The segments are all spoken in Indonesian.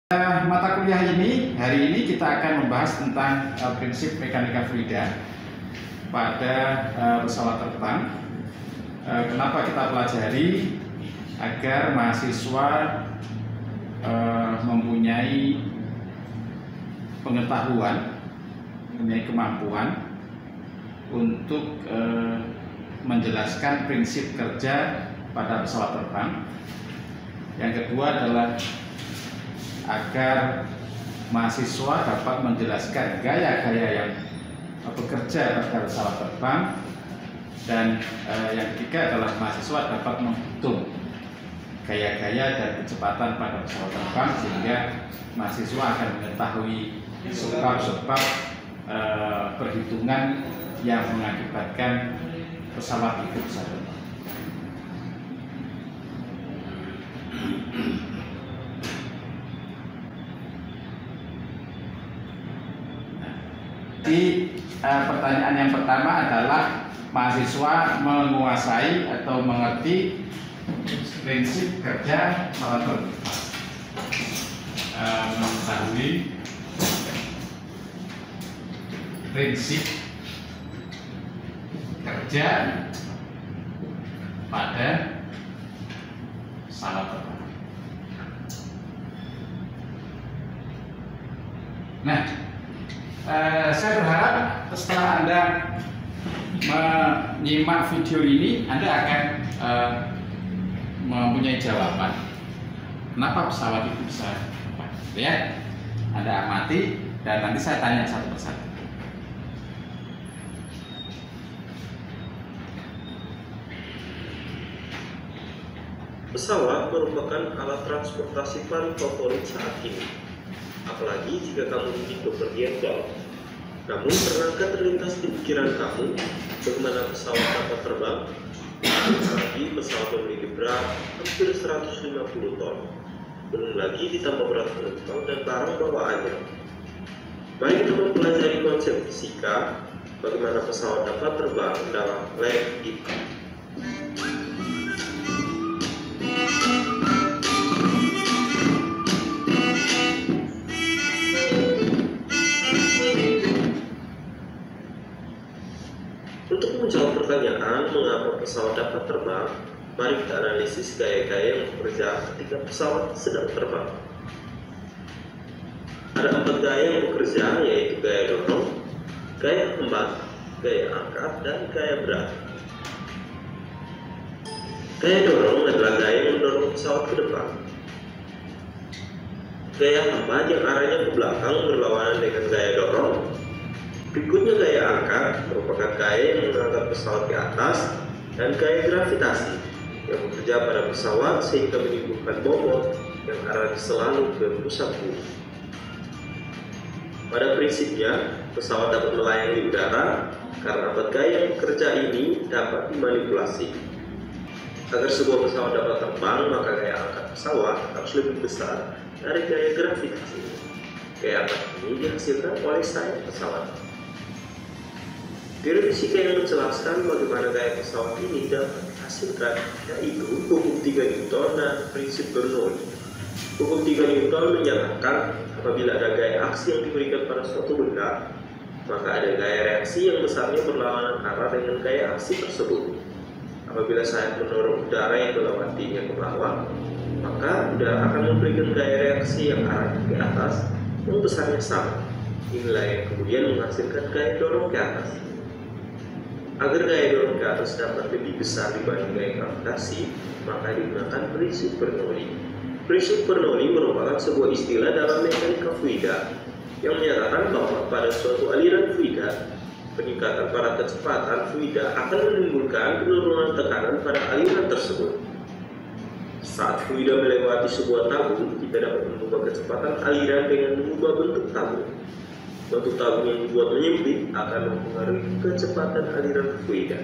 Mata kuliah ini, hari ini kita akan membahas tentang prinsip mekanika fluida pada pesawat terbang. Kenapa kita pelajari? Agar mahasiswa mempunyai pengetahuan, mempunyai kemampuan untuk menjelaskan prinsip kerja pada pesawat terbang. Yang kedua adalah agar mahasiswa dapat menjelaskan gaya-gaya yang bekerja pada pesawat terbang, dan yang ketiga adalah mahasiswa dapat menghitung gaya-gaya dan kecepatan pada pesawat terbang, sehingga mahasiswa akan mengetahui sebab-sebab perhitungan yang mengakibatkan pesawat itu bisa terbang. Jadi pertanyaan yang pertama adalah mahasiswa menguasai atau mengerti prinsip kerja pesawat terbang. Mengetahui prinsip kerja pada pesawat terbang. Nah, saya berharap setelah Anda menyimak video ini, Anda akan mempunyai jawaban kenapa pesawat itu bisa terbang. Ya, Anda amati dan nanti saya tanya satu persatu. Pesawat merupakan alat transportasi paling favorit saat ini, apalagi jika kamu ingin bepergian jauh. Namun, pernahkah terlintas di pikiran kamu bagaimana pesawat dapat terbang? Apalagi pesawat memiliki berat hampir 150 ton. Belum lagi ditambah berat penumpang dan barang bawaannya. Mari kita mempelajari konsep fisika bagaimana pesawat dapat terbang dalam lab kita. Untuk menjawab pertanyaan mengapa pesawat dapat terbang, mari kita analisis gaya-gaya yang bekerja ketika pesawat sedang terbang. Ada 4 gaya yang bekerja, yaitu gaya dorong, gaya hembat, gaya angkat, dan gaya berat. Gaya dorong adalah gaya yang mendorong pesawat ke depan. Gaya hembat yang arahnya ke belakang berlawanan dengan gaya dorong. Berikutnya gaya angkat merupakan gaya yang mengangkat pesawat ke atas, dan gaya gravitasi yang bekerja pada pesawat sehingga menimbulkan bobot yang arahnya selalu ke pusat bumi. Pada prinsipnya, pesawat dapat melayang di udara karena 4 gaya yang bekerja ini dapat dimanipulasi. Agar sebuah pesawat dapat terbang, maka gaya angkat pesawat harus lebih besar dari gaya gravitasi. Gaya angkat ini dihasilkan oleh sayap pesawat. Teori fisika yang menjelaskan bagaimana gaya pesawat ini dapat dihasilkan yaitu hukum 3 Newton dan prinsip Bernoulli. Hukum 3 Newton menyatakan apabila ada gaya aksi yang diberikan pada suatu benda, maka ada gaya reaksi yang besarnya berlawanan arah dengan gaya aksi tersebut. Apabila sayap mendorong udara yang melewatinya ke bawah, maka udara akan memberikan gaya reaksi yang arahnya ke atas yang besarnya sama. Inilah yang kemudian menghasilkan gaya dorong ke atas. Agar gaya dorong ke atas dapat lebih besar dibanding gaya gravitasi, maka digunakan prinsip Bernoulli. Prinsip Bernoulli merupakan sebuah istilah dalam mekanika fluida yang menyatakan bahwa pada suatu aliran fluida, peningkatan pada kecepatan fluida akan menimbulkan penurunan tekanan pada aliran tersebut. Saat fluida melewati sebuah tabung, kita dapat mengubah kecepatan aliran dengan mengubah bentuk tabung. Bentuk tabung yang dibuat menyempit akan mempengaruhi kecepatan aliran fluida.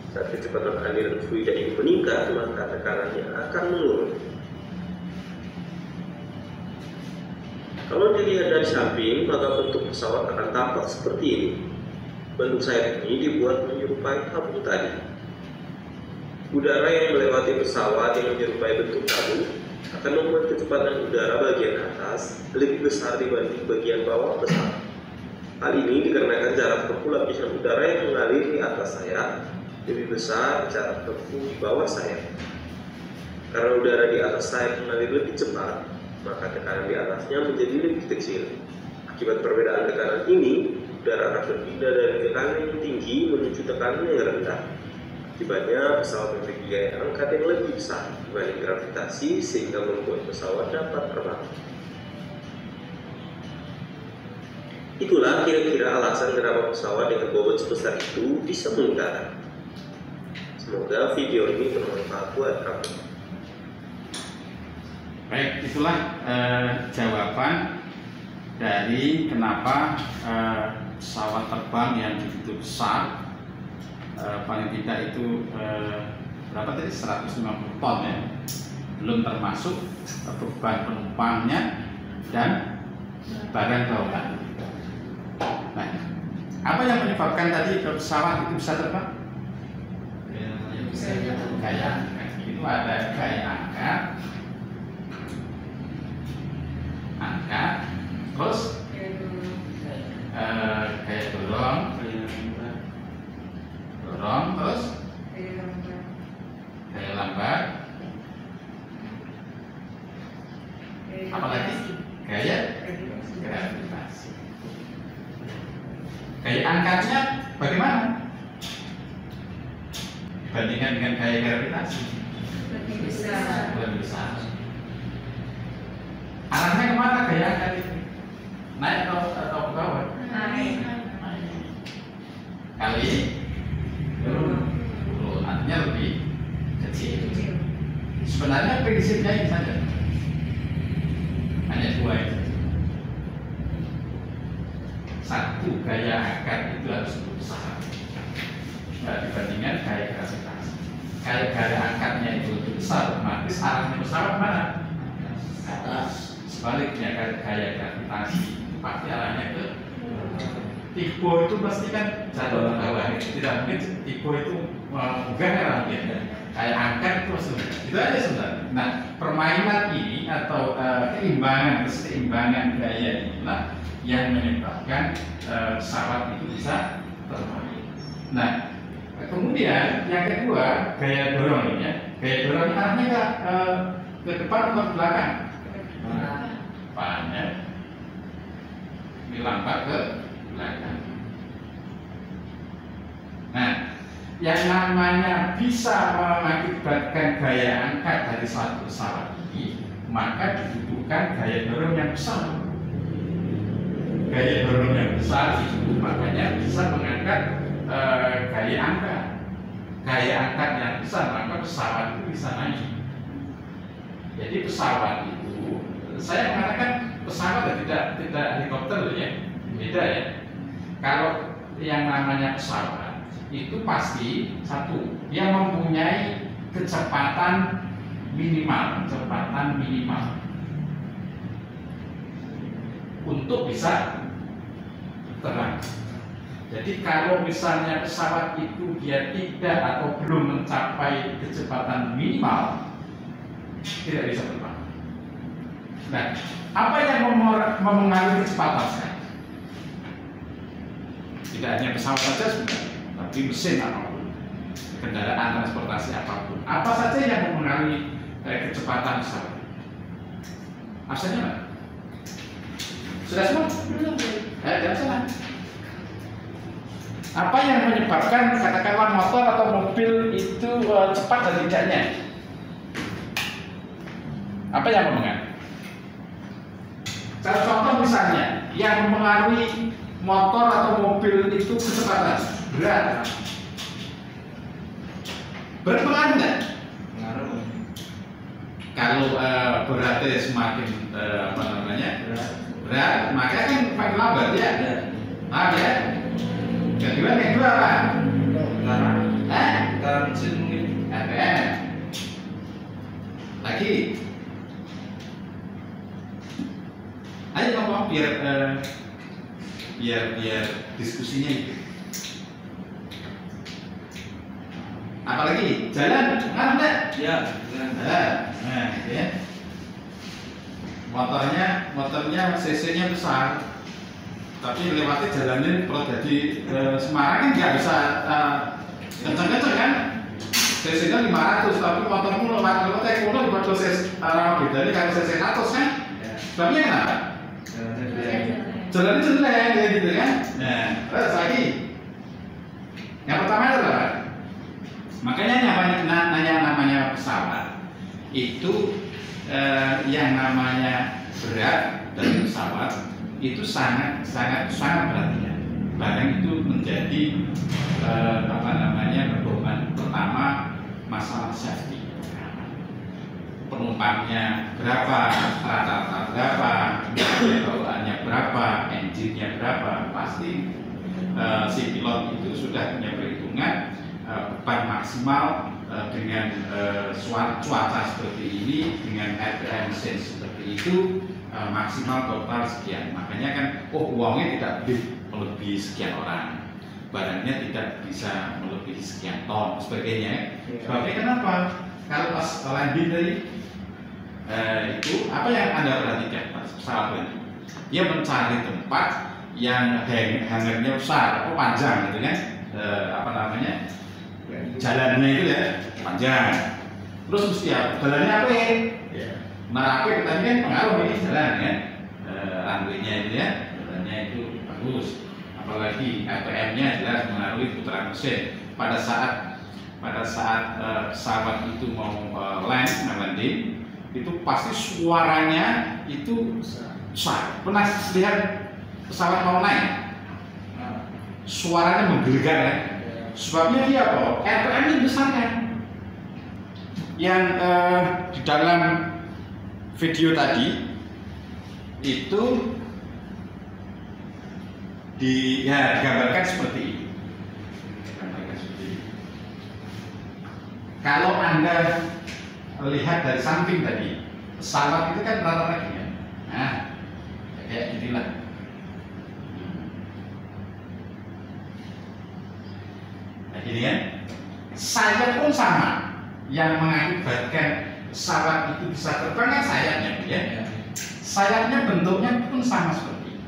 Saat kecepatan aliran fluida ini meningkat, maka tekanannya akan menurun. Kalau dilihat dari samping, maka bentuk pesawat akan tampak seperti ini. Bentuk sayap ini dibuat menyerupai tabung tadi. Udara yang melewati pesawat yang menyerupai bentuk tabung akan membuat kecepatan udara bagian atas lebih besar dibanding bagian bawah pesawat. Hal ini dikarenakan jarak tempuh lapisan udara yang mengalir di atas sayap lebih besar jarak tempuh di bawah sayap. Karena udara di atas sayap mengalir lebih cepat, maka tekanan di atasnya menjadi lebih kecil. Akibat perbedaan tekanan ini, udara akan berpindah dari tekanan yang tinggi menuju tekanan yang rendah. Akibatnya, pesawat memiliki gaya angkat yang lebih besar dibanding gravitasi sehingga membuat pesawat dapat terbang. Itulah kira-kira alasan kenapa pesawat dengan bobot sebesar itu bisa mendarat. Semoga video ini bermanfaat buat kamu. Baik, itulah jawaban dari kenapa pesawat terbang yang begitu besar, paling tidak itu berapa tadi, 150 ton ya, belum termasuk beban penumpangnya dan barang bawaan. Nah, apa yang menyebabkan tadi pesawat itu bisa terbang? Gaya angkat. Itu ada gaya angkat, terus gaya dorong, terus gaya lambat, apalagi gaya gravitasi. Gaya angkatnya bagaimana dibandingkan dengan gaya gravitasi? Lebih besar. Arahnya kemana gaya angkat itu? Naik atau ke bawah? Naik. Kali turun, artinya lebih kecil. Sebenarnya prinsipnya ini saja, hanya dua itu. Satu, gaya angkat itu harus lebih besar dibandingkan gaya gravitasi. Gaya angkatnya itu lebih besar, otomatis arahnya pesawat mana? Ke atas. Sebaliknya gaya gravitasi itu pasti arahnya ke tipe itu pasti kan jatuh ke bawah. Tidak mungkin tipe itu bukan arah gitu. Kayak angkat itu sebenarnya. Itu aja sebenarnya. Nah, permainan ini atau keseimbangan gaya inilah yang menyebabkan pesawat itu bisa terbang. Nah, kemudian yang kedua gaya dorong ini ya. Gaya dorong ini arahnya ke depan atau ke belakang? Depannya, ini lambat ke belakang. Nah, yang namanya bisa mengakibatkan gaya angkat dari suatu pesawat ini, maka dibutuhkan gaya dorong yang besar. Gaya dorong yang besar itu makanya bisa mengangkat gaya angkat. Gaya angkat yang besar, maka pesawat itu bisa naik. Jadi pesawat itu, saya mengatakan pesawat tidak helikopter ya, beda ya. Kalau yang namanya pesawat itu pasti satu, dia mempunyai kecepatan minimal untuk bisa terbang. Jadi kalau misalnya pesawat itu dia tidak atau belum mencapai kecepatan minimal, tidak bisa terbang. Nah, apa yang memengaruhi kecepatan sekarang? Tidak hanya pesawat saja sudah, tapi mesin apapun, kendaraan transportasi apapun. Apa saja yang memengaruhi kecepatan pesawat? Asalnya mana? Sudah semua? Belum. Jangan salah. Apa yang menyebabkan katakanlah motor atau mobil itu cepat dan tidaknya? Apa yang memengaruhi? Contoh misalnya, yang mempengaruhi motor atau mobil itu kecepatan, berat. Berpengaruh nggak? Pengaruh. Kalau beratnya semakin berat, maka kan makin lambat ya. Lambat ya. Kedua yang kedua apa? Getaran mesin mungkin. RPM. Lagi. Ayo ngomong biar diskusinya itu. Apalagi jalan, enggak? Ya, jalan. Nah, ya. motornya cc-nya besar, tapi lewatnya jalannya Purwodadi Semarang kan nggak bisa kenceng-kenceng kan, cc-nya 500, tapi motormu lewatnya kuno buat proses beda ini kalau cc 100 kan, sebabnya kenapa? Jalannya jelek ya gitu kan. Nah, terus lagi yang pertama adalah makanya namanya pesawat itu yang namanya berat dari pesawat itu sangat perhatian. Bahkan itu menjadi pedoman pertama masalah safety. Penumpangnya berapa, rata-rata berapa, bawaannya berapa, engine-nya berapa, pasti si pilot itu sudah punya perhitungan beban maksimal dengan cuaca seperti ini, dengan RPM mesin seperti itu, maksimal total sekian. Makanya kan, uangnya tidak melebihi sekian orang, barangnya tidak bisa melebihi sekian ton, sebagainya. Sebabnya kenapa? Kalau pas landing tadi itu apa yang Anda perhatikan pas pesawat landing? Dia mencari tempat yang hangarnya besar, panjang gitu kan, jalannya itu ya panjang. Terus mesti jalannya apa ya? Nah, apa tadi kan pengaruh ini jalan kan, runway-nya itu ya, jalannya itu bagus. Apalagi RPM-nya jelas mengaruhi putaran mesin. Pada saat pesawat itu mau landing, itu pasti suaranya itu besar. Pernah lihat pesawat mau naik? Suaranya menggelegar kan? Sebabnya dia apa? RPM-nya besar kan? Yang di dalam video tadi itu digambarkan seperti ini. Kalau Anda lihat dari samping tadi, pesawat itu kan rata-rata gini ya. Nah, kayak inilah. Nah, gini kan. Sayap pun sama. Yang mengakibatkan pesawat itu bisa terbang kan sayapnya, ya. Sayapnya bentuknya pun sama seperti ini.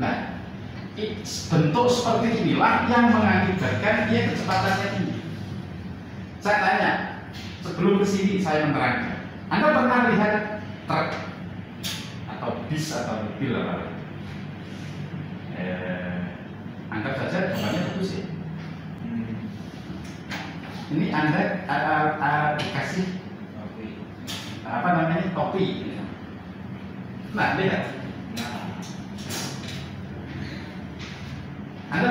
Nah, bentuk seperti inilah yang mengakibatkan dia kecepatannya tinggi. Saya tanya, sebelum kesini saya menerangkan, Anda pernah lihat truk atau bis atau mobil apa? Anggap saja gambarnya bagus ya. Ini Anda dikasih topi. Nah, lihat. Anda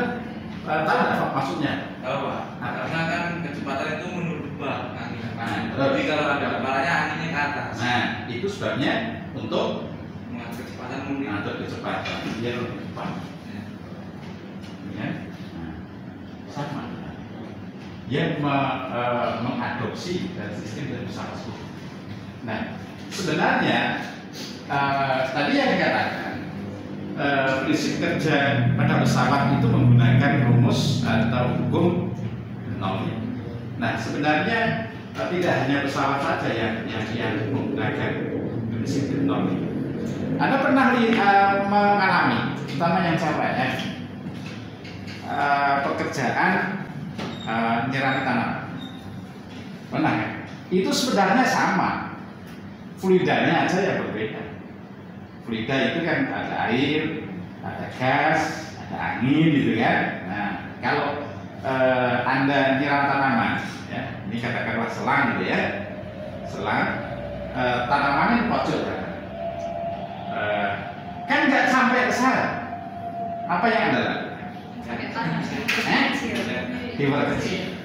tahu apa maksudnya? Tahu Pak. Karena kan kecepatan itu menurut bak angin. Jadi kalau ada kepalanya anginnya ke atas. Nah, itu sebabnya untuk mengatur kecepatan mengatur kecepatan biar lebih cepat. Ya. Sama. Dia mengadopsi sistem dari pesawat tersebut. Nah, sebenarnya tadi yang dikatakan prinsip kerja pada pesawat itu menggunakan rumus atau hukum nol. Nah, sebenarnya tidak hanya pesawat saja yang menggunakan prinsip nol. Anda pernah mengalami, terutama yang cewek ya, pekerjaan nyirami tanaman? Pernah kan? Itu sebenarnya sama, fluidanya aja yang berbeda. Fluida itu kan ada air, ada gas, ada angin gitu kan. Nah, kalau Anda nyiram tanaman, ya, ini katakanlah selang gitu ya, selang, tanamannya pojok kan nggak sampai ke sana. Apa yang Anda lakukan? Diperkecil.